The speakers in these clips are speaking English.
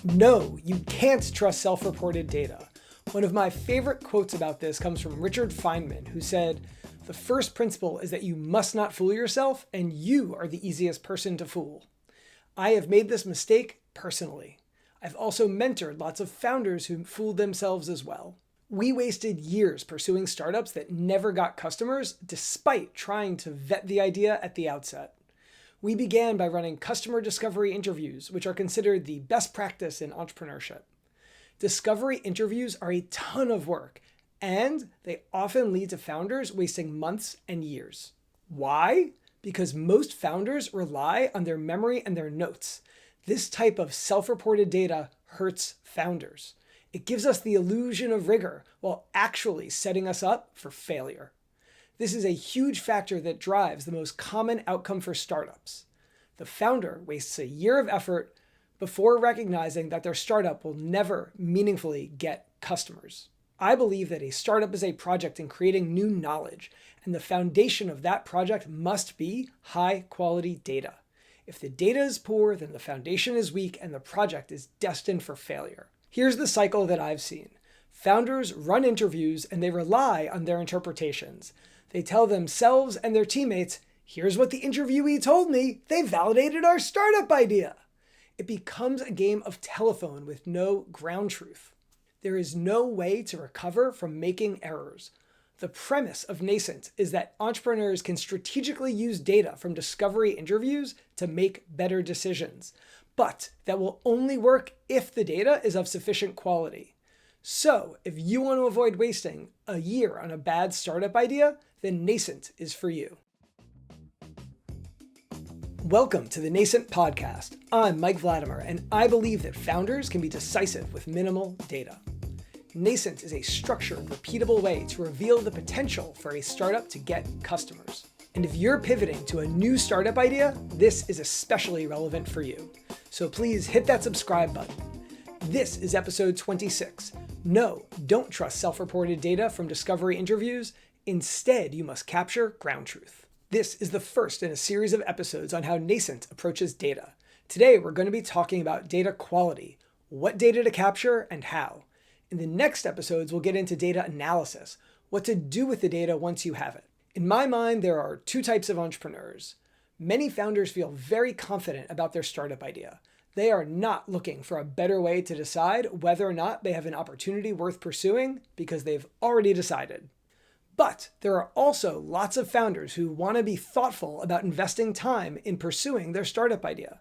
No, you can't trust self-reported data. One of my favorite quotes about this comes from Richard Feynman, who said, "The first principle is that you must not fool yourself, and you are the easiest person to fool." I have made this mistake personally. I've also mentored lots of founders who fooled themselves as well. We wasted years pursuing startups that never got customers, despite trying to vet the idea at the outset. We began by running customer discovery interviews, which are considered the best practice in entrepreneurship. Discovery interviews are a ton of work, and they often lead to founders wasting months and years. Why? Because most founders rely on their memory and their notes. This type of self-reported data hurts founders. It gives us the illusion of rigor while actually setting us up for failure. This is a huge factor that drives the most common outcome for startups. The founder wastes a year of effort before recognizing that their startup will never meaningfully get customers. I believe that a startup is a project in creating new knowledge, and the foundation of that project must be high-quality data. If the data is poor, then the foundation is weak and the project is destined for failure. Here's the cycle that I've seen. Founders run interviews and they rely on their interpretations. They tell themselves and their teammates, "Here's what the interviewee told me. They validated our startup idea." It becomes a game of telephone with no ground truth. There is no way to recover from making errors. The premise of Nascent is that entrepreneurs can strategically use data from discovery interviews to make better decisions, but that will only work if the data is of sufficient quality. So if you want to avoid wasting a year on a bad startup idea, then Nascent is for you. Welcome to the Nascent Podcast. I'm Mike Vladimir, and I believe that founders can be decisive with minimal data. Nascent is a structured, repeatable way to reveal the potential for a startup to get customers. And if you're pivoting to a new startup idea, this is especially relevant for you. So please hit that subscribe button. This is episode 26. No, don't trust self-reported data from discovery interviews. Instead, you must capture ground truth. This is the first in a series of episodes on how Nascent approaches data. Today, we're going to be talking about data quality, what data to capture, and how. In the next episodes, we'll get into data analysis, what to do with the data once you have it. In my mind, there are two types of entrepreneurs. Many founders feel very confident about their startup idea. They are not looking for a better way to decide whether or not they have an opportunity worth pursuing because they've already decided. But there are also lots of founders who want to be thoughtful about investing time in pursuing their startup idea.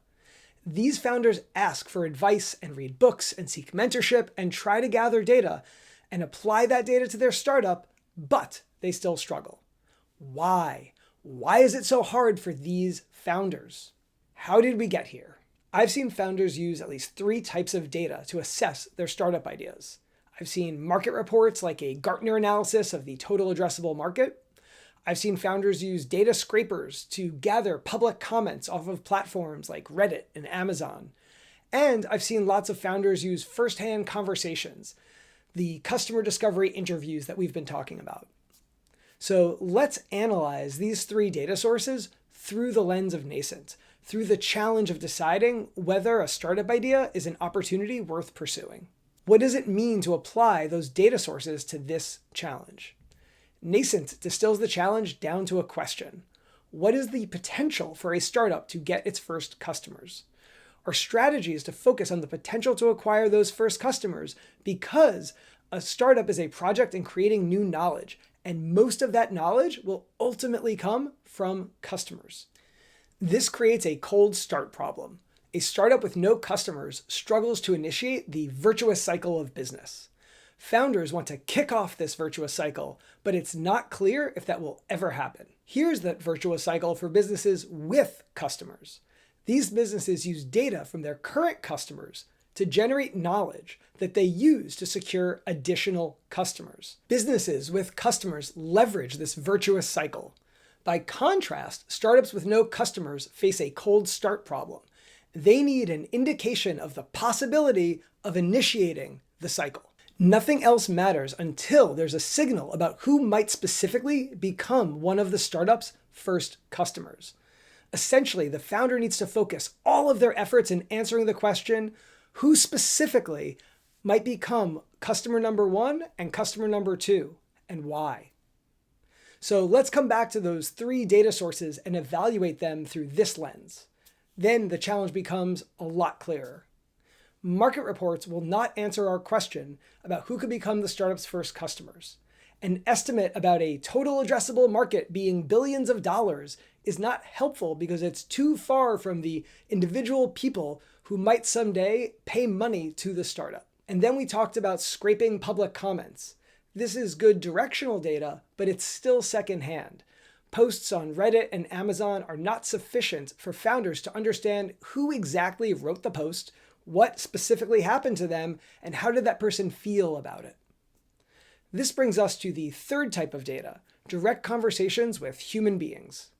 These founders ask for advice and read books and seek mentorship and try to gather data and apply that data to their startup, but they still struggle. Why? Why is it so hard for these founders? How did we get here? I've seen founders use at least 3 types of data to assess their startup ideas. I've seen market reports like a Gartner analysis of the total addressable market. I've seen founders use data scrapers to gather public comments off of platforms like Reddit and Amazon. And I've seen lots of founders use firsthand conversations, the customer discovery interviews that we've been talking about. So let's analyze these 3 data sources through the lens of Nascent, through the challenge of deciding whether a startup idea is an opportunity worth pursuing. What does it mean to apply those data sources to this challenge? Nascent distills the challenge down to a question. What is the potential for a startup to get its first customers? Our strategy is to focus on the potential to acquire those first customers because a startup is a project in creating new knowledge, and most of that knowledge will ultimately come from customers. This creates a cold start problem. A startup with no customers struggles to initiate the virtuous cycle of business. Founders want to kick off this virtuous cycle, but it's not clear if that will ever happen. Here's that virtuous cycle for businesses with customers. These businesses use data from their current customers to generate knowledge that they use to secure additional customers. Businesses with customers leverage this virtuous cycle. By contrast, startups with no customers face a cold start problem. They need an indication of the possibility of initiating the cycle. Nothing else matters until there's a signal about who might specifically become one of the startup's first customers. Essentially, the founder needs to focus all of their efforts in answering the question, Who specifically might become customer number 1 and customer number 2, and why? So let's come back to those 3 data sources and evaluate them through this lens. Then the challenge becomes a lot clearer. Market reports will not answer our question about who could become the startup's first customers. An estimate about a total addressable market being billions of dollars is not helpful because it's too far from the individual people who might someday pay money to the startup. And then we talked about scraping public comments. This is good directional data, but it's still secondhand. Posts on Reddit and Amazon are not sufficient for founders to understand who exactly wrote the post, what specifically happened to them, and how did that person feel about it. This brings us to the third type of data, direct conversations with human beings.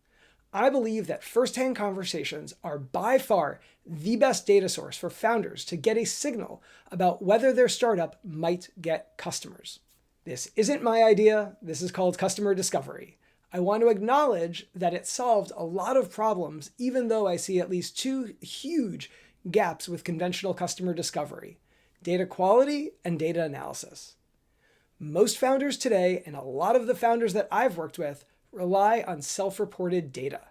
I believe that first-hand conversations are by far the best data source for founders to get a signal about whether their startup might get customers. This isn't my idea. This is called customer discovery. I want to acknowledge that it solved a lot of problems, even though I see at least 2 huge gaps with conventional customer discovery: data quality and data analysis. Most founders today, and a lot of the founders that I've worked with, rely on self-reported data.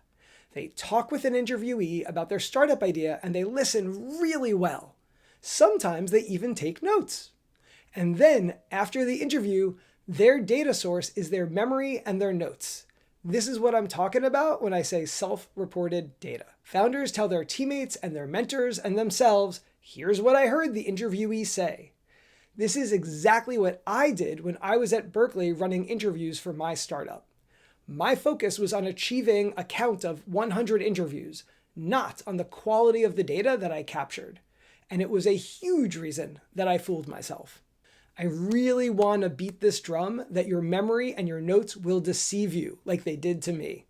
They talk with an interviewee about their startup idea and they listen really well. Sometimes they even take notes. And then, after the interview, their data source is their memory and their notes. This is what I'm talking about when I say self-reported data. Founders tell their teammates and their mentors and themselves, "Here's what I heard the interviewee say." This is exactly what I did when I was at Berkeley running interviews for my startup. My focus was on achieving a count of 100 interviews, not on the quality of the data that I captured. And it was a huge reason that I fooled myself. I really want to beat this drum that your memory and your notes will deceive you like they did to me.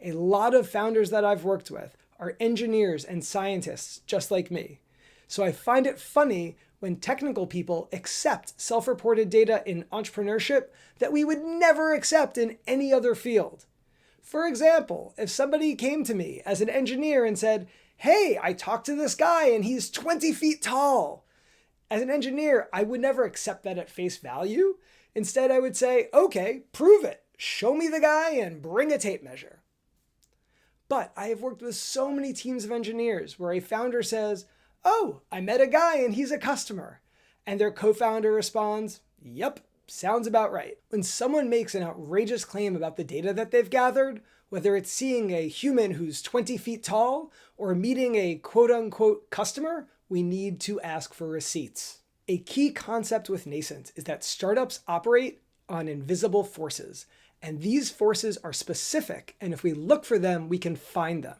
A lot of founders that I've worked with are engineers and scientists just like me. So I find it funny when technical people accept self-reported data in entrepreneurship that we would never accept in any other field. For example, if somebody came to me as an engineer and said, "Hey, I talked to this guy and he's 20 feet tall." As an engineer, I would never accept that at face value. Instead, I would say, "Okay, prove it. Show me the guy and bring a tape measure." But I have worked with so many teams of engineers where a founder says, "Oh, I met a guy and he's a customer." And their co-founder responds, "Yep, sounds about right." When someone makes an outrageous claim about the data that they've gathered, whether it's seeing a human who's 20 feet tall or meeting a quote-unquote customer, we need to ask for receipts. A key concept with Nascent is that startups operate on invisible forces, and these forces are specific, and if we look for them, we can find them.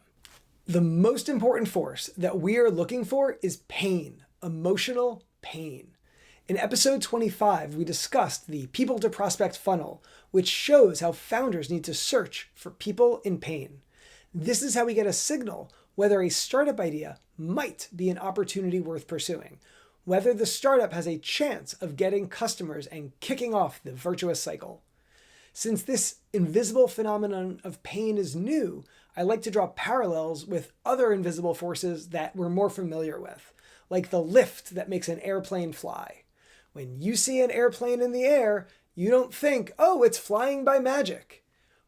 The most important force that we are looking for is pain, emotional pain. In episode 25, we discussed the people to prospect funnel, which shows how founders need to search for people in pain. This is how we get a signal whether a startup idea might be an opportunity worth pursuing, whether the startup has a chance of getting customers and kicking off the virtuous cycle. Since this invisible phenomenon of pain is new, I like to draw parallels with other invisible forces that we're more familiar with, like the lift that makes an airplane fly. When you see an airplane in the air, you don't think, "Oh, it's flying by magic."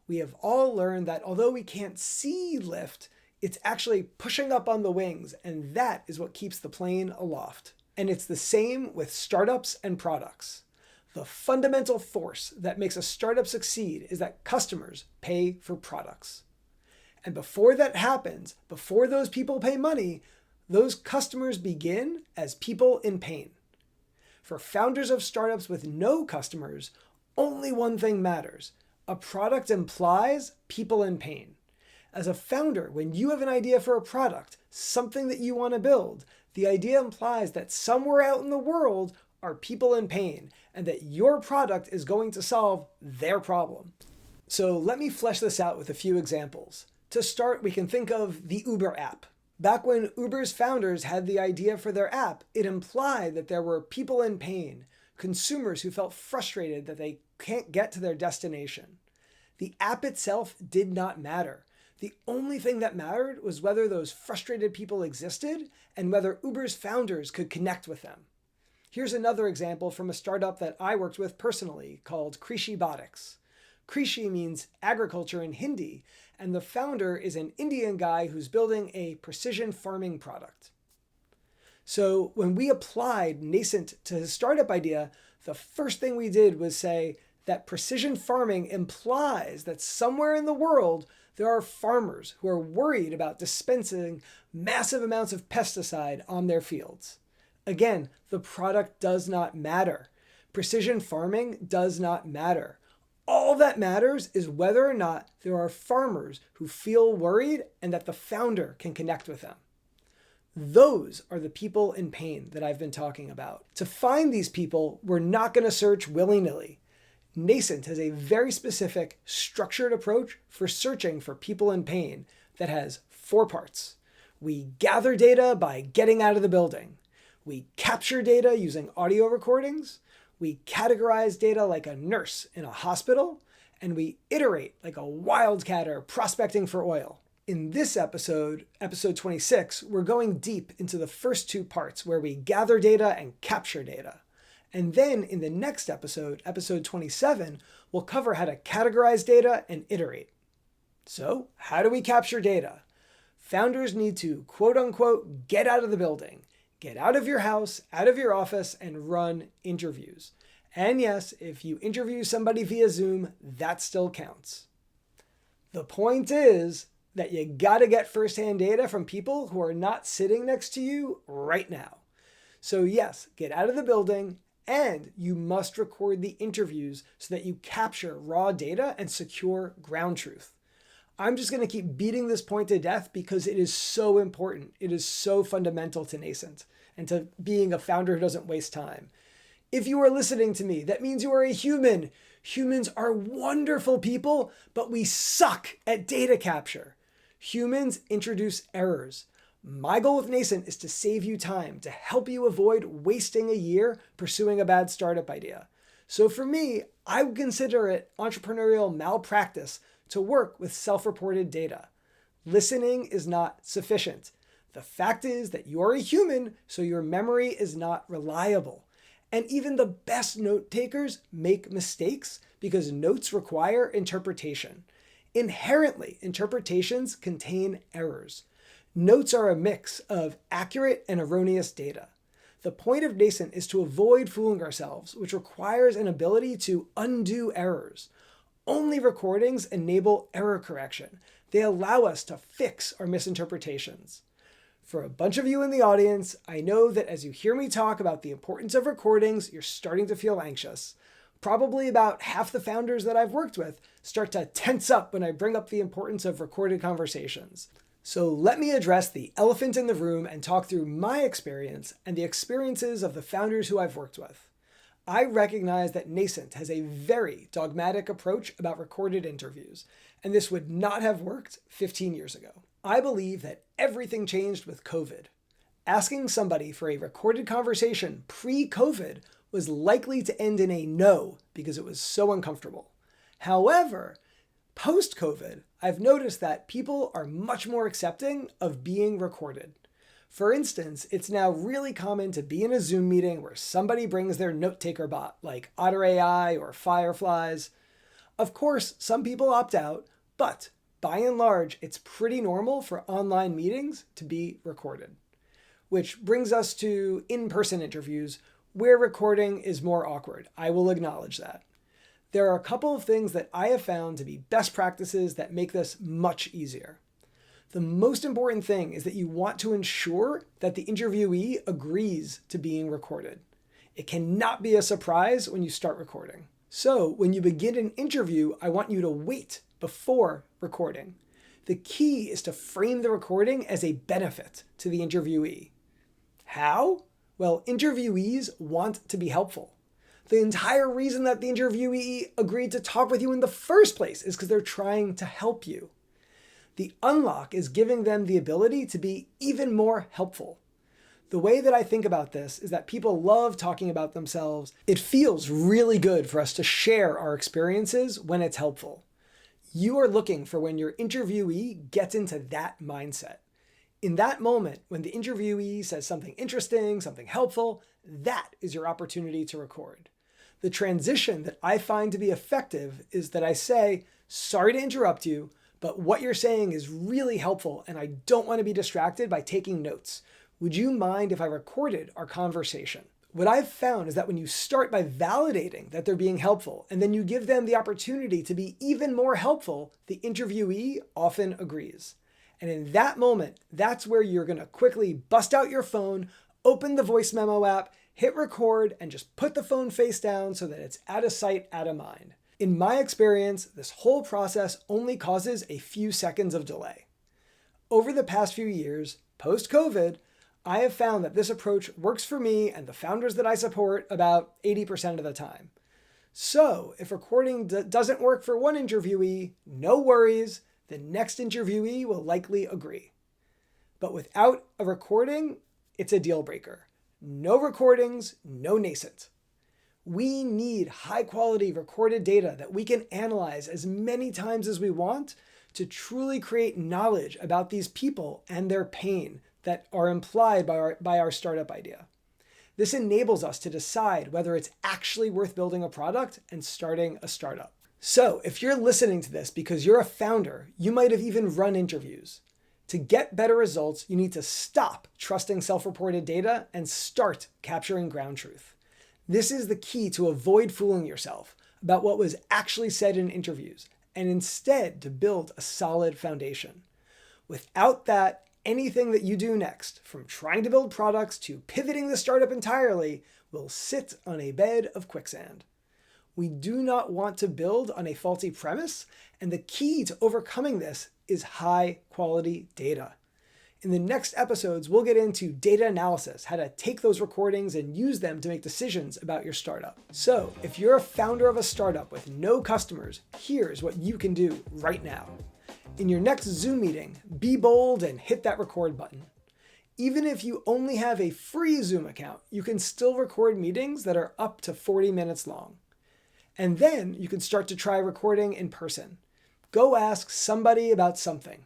We have all learned that although we can't see lift, it's actually pushing up on the wings, and that is what keeps the plane aloft. And it's the same with startups and products. The fundamental force that makes a startup succeed is that customers pay for products. And before that happens, before those people pay money, those customers begin as people in pain. For founders of startups with no customers, only one thing matters. A product implies people in pain. As a founder, when you have an idea for a product, something that you want to build, the idea implies that somewhere out in the world are people in pain and that your product is going to solve their problem. So let me flesh this out with a few examples. To start, we can think of the Uber app. Back when Uber's founders had the idea for their app, it implied that there were people in pain, consumers who felt frustrated that they can't get to their destination. The app itself did not matter. The only thing that mattered was whether those frustrated people existed and whether Uber's founders could connect with them. Here's another example from a startup that I worked with personally called Krishi Botics. Krishi means agriculture in Hindi, and the founder is an Indian guy who's building a precision farming product. So when we applied Nascent to his startup idea, the first thing we did was say that precision farming implies that somewhere in the world there are farmers who are worried about dispensing massive amounts of pesticide on their fields. Again, the product does not matter. Precision farming does not matter. All that matters is whether or not there are farmers who feel worried and that the founder can connect with them. Those are the people in pain that I've been talking about. To find these people, we're not going to search willy-nilly. Nascent has a very specific, structured approach for searching for people in pain that has 4 parts. We gather data by getting out of the building. We capture data using audio recordings. We categorize data like a nurse in a hospital. And we iterate like a wildcatter prospecting for oil. In this episode, episode 26, we're going deep into the first 2 parts where we gather data and capture data. And then in the next episode, episode 27, we'll cover how to categorize data and iterate. So, how do we capture data? Founders need to, quote unquote, get out of the building, get out of your house, out of your office, and run interviews. And yes, if you interview somebody via Zoom, that still counts. The point is that you gotta get firsthand data from people who are not sitting next to you right now. So yes, get out of the building, and you must record the interviews so that you capture raw data and secure ground truth. I'm just going to keep beating this point to death because it is so important. It is so fundamental to Nascent and to being a founder who doesn't waste time. If you are listening to me, that means you are a human. Humans are wonderful people, but we suck at data capture. Humans introduce errors. My goal with Nascent is to save you time, to help you avoid wasting a year pursuing a bad startup idea. So for me, I would consider it entrepreneurial malpractice to work with self-reported data. Listening is not sufficient. The fact is that you're a human, so your memory is not reliable. And even the best note takers make mistakes because notes require interpretation. Inherently, interpretations contain errors. Notes are a mix of accurate and erroneous data. The point of Nascent is to avoid fooling ourselves, which requires an ability to undo errors. Only recordings enable error correction. They allow us to fix our misinterpretations. For a bunch of you in the audience, I know that as you hear me talk about the importance of recordings, you're starting to feel anxious. Probably about half the founders that I've worked with start to tense up when I bring up the importance of recorded conversations. So let me address the elephant in the room and talk through my experience and the experiences of the founders who I've worked with. I recognize that Nascent has a very dogmatic approach about recorded interviews, and this would not have worked 15 years ago. I believe that everything changed with COVID. Asking somebody for a recorded conversation pre-COVID was likely to end in a no because it was so uncomfortable. However, post-COVID, I've noticed that people are much more accepting of being recorded. For instance, it's now really common to be in a Zoom meeting where somebody brings their note-taker bot, like Otter AI or Fireflies. Of course, some people opt out, but by and large, it's pretty normal for online meetings to be recorded. Which brings us to in-person interviews, where recording is more awkward. I will acknowledge that. There are a couple of things that I have found to be best practices that make this much easier. The most important thing is that you want to ensure that the interviewee agrees to being recorded. It cannot be a surprise when you start recording. So when you begin an interview, I want you to wait before recording. The key is to frame the recording as a benefit to the interviewee. How? Well, interviewees want to be helpful. The entire reason that the interviewee agreed to talk with you in the first place is because they're trying to help you. The unlock is giving them the ability to be even more helpful. The way that I think about this is that people love talking about themselves. It feels really good for us to share our experiences when it's helpful. You are looking for when your interviewee gets into that mindset. In that moment, when the interviewee says something interesting, something helpful, that is your opportunity to record. The transition that I find to be effective is that I say, sorry to interrupt you, but what you're saying is really helpful and I don't want to be distracted by taking notes. Would you mind if I recorded our conversation? What I've found is that when you start by validating that they're being helpful and then you give them the opportunity to be even more helpful, the interviewee often agrees. And in that moment, that's where you're going to quickly bust out your phone, open the voice memo app, hit record, and just put the phone face down so that it's out of sight, out of mind. In my experience, this whole process only causes a few seconds of delay. Over the past few years, post-COVID, I have found that this approach works for me and the founders that I support about 80% of the time. So if recording doesn't work for one interviewee, no worries, the next interviewee will likely agree. But without a recording, it's a deal breaker. No recordings, no Nascent. We need high quality recorded data that we can analyze as many times as we want to truly create knowledge about these people and their pain that are implied by our startup idea. This enables us to decide whether it's actually worth building a product and starting a startup. So if you're listening to this because you're a founder, you might have even run interviews. To get better results, you need to stop trusting self-reported data and start capturing ground truth. This is the key to avoid fooling yourself about what was actually said in interviews and instead to build a solid foundation. Without that, anything that you do next, from trying to build products to pivoting the startup entirely, will sit on a bed of quicksand. We do not want to build on a faulty premise, and the key to overcoming this is high quality data. In the next episodes, we'll get into data analysis, how to take those recordings and use them to make decisions about your startup. So if you're a founder of a startup with no customers, here's what you can do right now. In your next Zoom meeting, be bold and hit that record button. Even if you only have a free Zoom account, you can still record meetings that are up to 40 minutes long. And then you can start to try recording in person. Go ask somebody about something.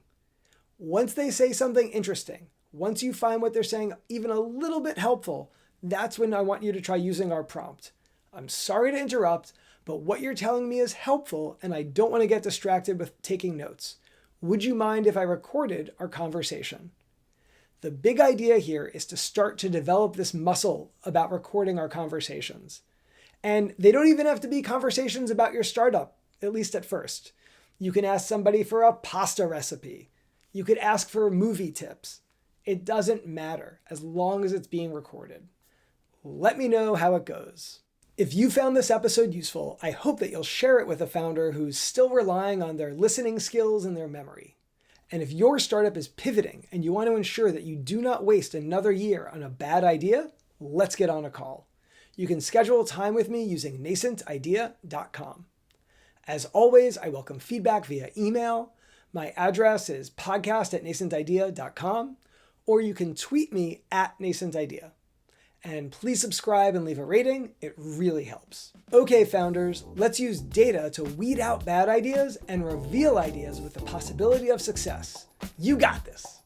Once they say something interesting, once you find what they're saying even a little bit helpful, that's when I want you to try using our prompt. I'm sorry to interrupt, but what you're telling me is helpful and I don't want to get distracted with taking notes. Would you mind if I recorded our conversation? The big idea here is to start to develop this muscle about recording our conversations. And they don't even have to be conversations about your startup, at least at first. You can ask somebody for a pasta recipe. You could ask for movie tips. It doesn't matter as long as it's being recorded. Let me know how it goes. If you found this episode useful, I hope that you'll share it with a founder who's still relying on their listening skills and their memory. And if your startup is pivoting and you want to ensure that you do not waste another year on a bad idea, let's get on a call. You can schedule time with me using nascentidea.com. As always, I welcome feedback via email. My address is podcast@nascentidea.com, or you can tweet me @nascentidea. And please subscribe and leave a rating. It really helps. Okay, founders, let's use data to weed out bad ideas and reveal ideas with the possibility of success. You got this.